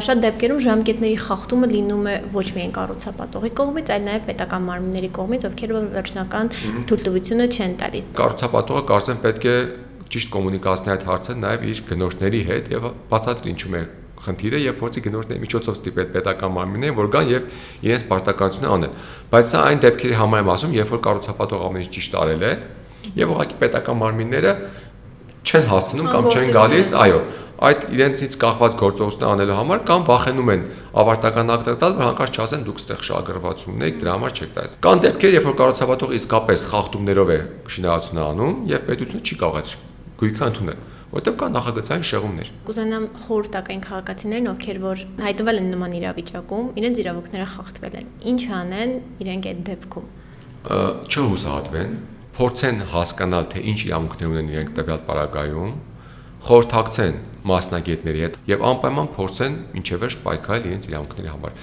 շատ դեպքերում ժամկետների խախտումը լինում է ոչ միայն կառուցապատողի կողմից, այլ նաև պետական մարմինների կողմից, ովքեր վերջնական թույլտվությունը չեն տալիս։ Կառուցապատողը կարծեմ պետք է ճիշտ կոմունիկացնի այդ հարցը նաև իր գնորդների հետ եւ բացատրի ինչու է խնդիրը եւ փորձի գնորդների միջոցով ստիպել պետական մարմիններին, որ գան եւ իրենց պարտականությունը անեն։ Բայց սա այն դեպքերի համար եմ ասում, երբ որ կառուցապատողը ամեն ինչ ճիշտ արել է եւ ուղղակի պետական մարմինները չեն հասցնում կամ չեն գալիս, այո, այդ իրենցից կախված գործողություններ անելու համար կամ վախենում են ավարտական ակտ տալ, որ հանկարծ չասեն դուք ստեղ շահագրգռված ունեք, դրա համար չեք տալիս։ Կան դեպքեր, երբ որ կառուցապատողը իսկապես խախտումներով է շինարարությունը անում եւ պետությունը չի կարող այդ գույքը ընդունել, որտեղ կան նախագծային շեղումներ։ Կուզենամ խորհուրդ տալ այն քաղաքացիներին, ովքեր որ հայտնվել են նման իրավիճակում, իրենց իրավունքները խախտվել են։ Ինչ անեն իրենք այդ դեպքում։ Չհուսահատվեն, փորձեն հասկանալ, թե ինչ իրավունքներ ունեն իրենք տվյալ պարագայում, խորհրդակցեն մասնագետների հետ եւ անպայման փորձեն մինչեւ վերջ պայքարել իրենց իրավունքների համար։